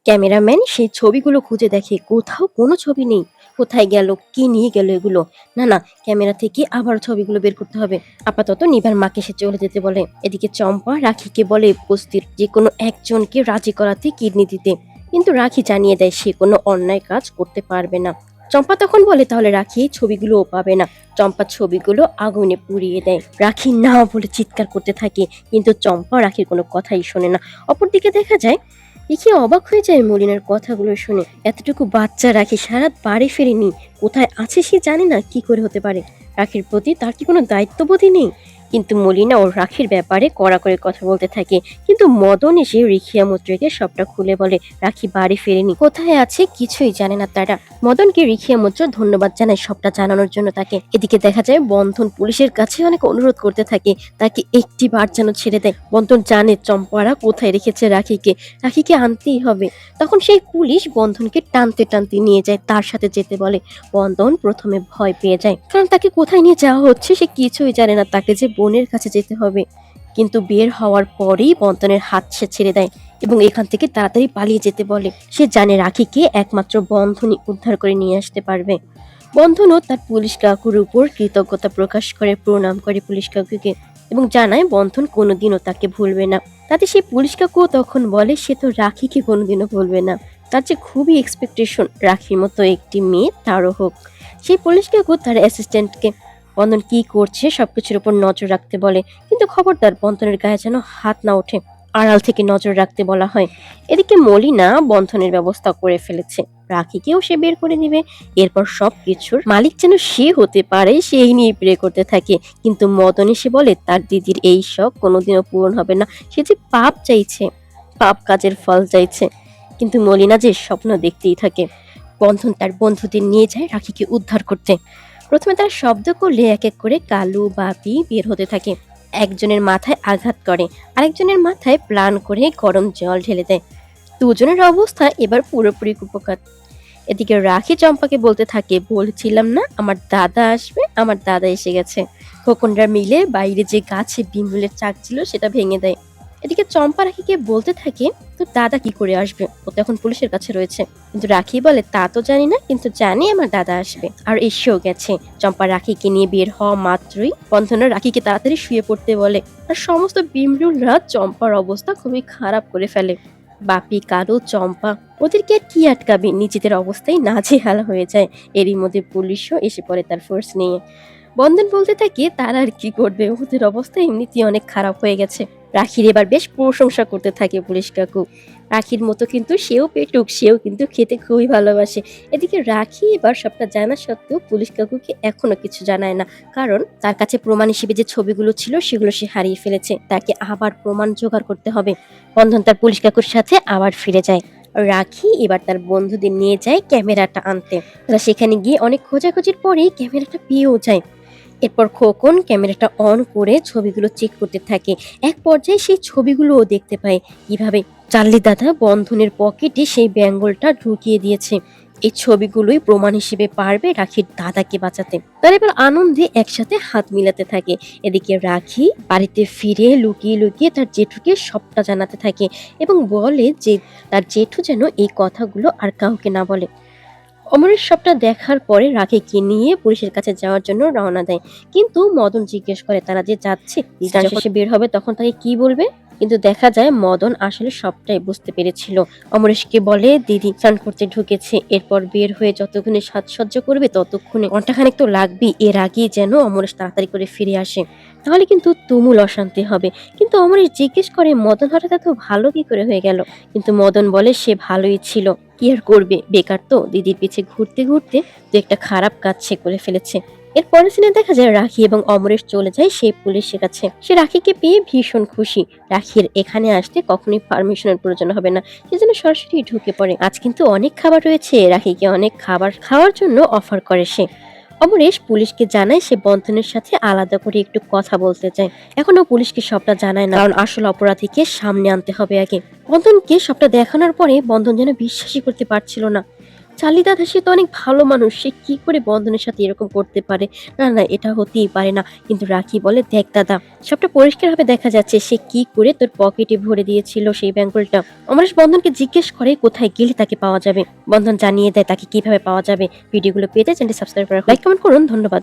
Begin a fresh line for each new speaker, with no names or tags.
Cameraman সেই ছবিগুলো খুঁজে দেখে কোথাও কোনো ছবি নেই। কোথায় গেল, কে নিয়ে গেল এগুলো? না না, ক্যামেরা থেকে আবার ছবিগুলো বের করতে হবে। আপাতত নিভার মাকে সে চলে যেতে বলে। এদিকে চম্পা রাখিকে বলে উপস্থিত যে কোনো একজনকে রাজি করাতে কিডনি দিতে, কিন্তু রাখি জানিয়ে দেয় সে কোনো অন্যায় কাজ করতে পারবে না। চম্পা তখন বলে তাহলে রাখি এই ছবিগুলোও পাবে না। চম্পা ছবিগুলো আগুনে পুড়িয়ে দেয়। রাখি না বলে চিৎকার করতে থাকে, কিন্তু চম্পা রাখির কোনো কথাই শোনে না। অপরদিকে দেখা যায় দেখে অবাক হয়ে যায় মলিনার কথাগুলো শুনে। এতটুকু বাচ্চা রাখি সারা বাড়ি ফেরেনি, কোথায় আছে সে জানে না, কি করে হতে পারে? রাখির প্রতি তার কি কোনো দায়িত্ববোধই নেই? কিন্তু মলিনা ওর রাখির ব্যাপারে কড়া করে কথা বলতে থাকে, কিন্তু মদন এসে রিখিয়া মৈত্রীকে সবটা খুলে বলে রাখি বাড়ি ফেরেনি, কোথায় আছে কিছুই জানে না তারা। মদনকে রিখিয়া মৈত্র ধন্যবাদ জানায় সবটা জানানোর জন্য তাকে। এদিকে দেখা যায় বন্ধন পুলিশের কাছে অনেক অনুরোধ করতে থাকে তাকে একটি বার যেন ছেড়ে দেয়। বন্ধন জানে চম্পারা কোথায় রেখেছে রাখিকে, রাখিকে আনতেই হবে। তখন সেই পুলিশ বন্ধনকে টানতে টানতে নিয়ে যায়, তার সাথে যেতে বলে। বন্ধন প্রথমে ভয় পেয়ে যায়, কারণ তাকে কোথায় নিয়ে যাওয়া হচ্ছে সে কিছুই জানে না, তাকে যে বোনের কাছে যেতে হবে। কিন্তু বের হওয়ার পরেই বন্ধনের হাত সে ছেড়ে দেয় এবং এখান থেকে তাড়াতাড়ি পালিয়ে যেতে বলে। সে জানে রাখিকে একমাত্র বন্ধনই উদ্ধার করে নিয়ে আসতে পারবে। বন্ধনও তার পুলিশ কাকুর উপর কৃতজ্ঞতা প্রকাশ করে, প্রণাম করে পুলিশ কাকুকে এবং জানায় বন্ধন কোনোদিনও তাকে ভুলবে না। তাতে সেই পুলিশ কাকু তখন বলে সে তো রাখিকে কোনোদিনও ভুলবে না, তার যে খুবই এক্সপেকটেশন রাখির মতো একটি মেয়ে তারও হোক। সেই পুলিশ কাকু তার অ্যাসিস্ট্যান্টকে বন্ধন কি করছে সবকিছুর উপর নজর রাখতে বলে, কিন্তু খবরদার বন্ধনের গায়ে যেন হাত না ওঠে, আড়াল থেকে নজর রাখতে বলা হয়। এদিকে মলিনা বন্ধনের ব্যবস্থা করে ফেলেছে, রাখিকেও সে বের করে দিবে। এরপর সবকিছুর মালিক যেন সে হতে পারে সেই নিয়ে প্রে করতে থাকে। কিন্তু মদন এসে বলে তার দিদির এই শখ কোনোদিনও পূরণ হবে না, সে যে পাপ চাইছে, পাপ কাজের ফল চাইছে। কিন্তু মলিনা যে স্বপ্ন দেখতেই থাকে। বন্ধন তার বন্ধুদের নিয়ে যায় রাখিকে উদ্ধার করতে। প্রথমে তারা শব্দ করলে এক এক করে কালু বাপি বের হতে থাকে। একজনের মাথায় আঘাত করে, আরেকজনের মাথায় প্লান করে গরম জল ঢেলে দেয়। দুজনের অবস্থা এবার পুরোপুরি কুপকাত। এদিকে রাখি চম্পাকে বলতে থাকে বলছিলাম না আমার দাদা আসবে, আমার দাদা এসে গেছে। খোকনরা মিলে বাইরে যে গাছে বিমলের চাক ছিল সেটা ভেঙে দেয়। এদিকে চম্পা রাখিকে বলতে থাকে তোর দাদা কি করে আসবে, ও তো এখন পুলিশের কাছে রয়েছে। কিন্তু রাখি বলে তা তো জানি না, কিন্তু জানি আমার দাদা আসবে আর এসেও গেছে। চম্পা রাখিকে নিয়ে বের হওয়া মাত্রই বন্ধনা রাখিকে তাড়াতাড়ি শুয়ে পড়তে বলে, আর সমস্ত বিমরুলরা চম্পার অবস্থা খুবই খারাপ করে ফেলে। বাপি কালু চম্পা ওদেরকে আর কি আটকাবে, নিজেদের অবস্থায় নাজেহাল হয়ে যায়। এরই মধ্যে পুলিশও এসে পড়ে তার ফোর্স নিয়ে। বন্ধন বলতে থাকে তারা আর কি করবে, ওদের অবস্থা এমনিতেই অনেক খারাপ হয়ে গেছে। রাখির এবার বেশ প্রশংসা করতে থাকে পুলিশ কাকু। রাখির মতো কিন্তু সেও পেটুক, সেও কিন্তু খেতে খুবই ভালোবাসে। এদিকে রাখি এবার সবটা জানা সত্ত্বেও পুলিশ কাকুকে এখনো কিছু জানায় না, কারণ তার কাছে প্রমাণ হিসেবে যে ছবিগুলো ছিল সেগুলো সে হারিয়ে ফেলেছে, তাকে আবার প্রমাণ জোগাড় করতে হবে। বন্ধন তার পুলিশ কাকুর সাথে আবার ফিরে যায়। রাখি এবার তার বন্ধুদের নিয়ে যায় ক্যামেরাটা আনতে। তারা সেখানে গিয়ে অনেক খোঁজাখুঁজির পরেই ক্যামেরাটা পেয়েও যায়। এরপর খোকন ক্যামেরাটা অন করে ছবিগুলো চেক করতে থাকে। এক পর্যায়ে সেই ছবিগুলোও দেখতে পায় কিভাবে চার্লি দাদা বন্ধনের পকেটে সেই ব্যাঙ্গলটা ঢুকিয়ে দিয়েছে। এই ছবিগুলোই প্রমাণ হিসেবে পারবে রাখির দাদাকে বাঁচাতে। তারা এবার আনন্দে একসাথে হাত মিলাতে থাকে। এদিকে রাখি বাড়িতে ফিরে লুকিয়ে লুকিয়ে তার জেঠুকে সবটা জানাতে থাকে এবং বলে যে তার জেঠু যেন এই কথাগুলো আর কাউকে না বলে। অমরের সবটা দেখার পরে রাখিকে নিয়ে পুলিশের কাছে যাওয়ার জন্য রওনা দেয়। কিন্তু মদন জিজ্ঞেস করে তারা যে যাচ্ছে যখন সে বের হবে তখন তাকে কি বলবে। কিন্তু দেখা যায় মদন আসলে সবটাই বুঝতে পেরেছিল। অমরেশকে বলে দিদি স্নান করতে ঢুকেছে, এরপর বের হয়ে যতক্ষণে সাজসজ্জা করবে ততক্ষণে ঘন্টাখানেক তো লাগবেই, এর আগেই যেন অমরেশ তাড়াতাড়ি করে ফিরে আসে, তাহলে কিন্তু তুমুল অশান্তি হবে। কিন্তু অমরেশ জিজ্ঞেস করে মদন হঠাৎ এত ভালো কি করে হয়ে গেল। কিন্তু মদন বলে সে ভালোই ছিল, কি আর করবে, বেকার তো দিদির পিছে ঘুরতে ঘুরতে তো একটা খারাপ কাজ সে করে ফেলেছে। এর পরের সিনে দেখা যায় রাখি এবং অমরেশ চলে যায় সেই পুলিশের কাছে। সে রাখিকে পেয়ে ভীষণ খুশি। রাখির এখানে আসতে কখনোই পারমিশনের প্রয়োজন হবে না, সেজন্য সরাসরি ঢুকে পড়ে। আজ কিন্তু অনেক খাবার রয়েছে, রাখিকে অনেক খাবার খাওয়ার জন্য অফার করে সে। অমরেশ পুলিশকে জানায় সে বন্ধনের সাথে আলাদা করে একটু কথা বলতে চায়। এখনো পুলিশকে সবটা জানায় না, কারণ আসল অপরাধীকে সামনে আনতে হবে আগে। বন্ধনকে সবটা দেখানোর পরে বন্ধন যেন বিশ্বাসই করতে পারছিল না। চার্লি দাদা সে তো অনেক ভালো মানুষ, সে কি করে বন্ধনের সাথে এরকম করতে পারে? না, না এটা হতেই পারে না। কিন্তু রাখি বলে, "দেখ দাদা, সবটা পরিষ্কারভাবে দেখা যাচ্ছে সে কি করে তোর পকেটে ভরে দিয়েছিল সেই ব্যাঙ্গলটা।" অমরেশ বন্ধনকে জিজ্ঞেস করে কোথায় গেলে তাকে পাওয়া যাবে। বন্ধন জানিয়ে দেয় তাকে কিভাবে পাওয়া যাবে। ভিডিওগুলো পেতে চ্যানেলটি সাবস্ক্রাইব করে রাখুন। লাইক কমেন্ট করুন। ধন্যবাদ।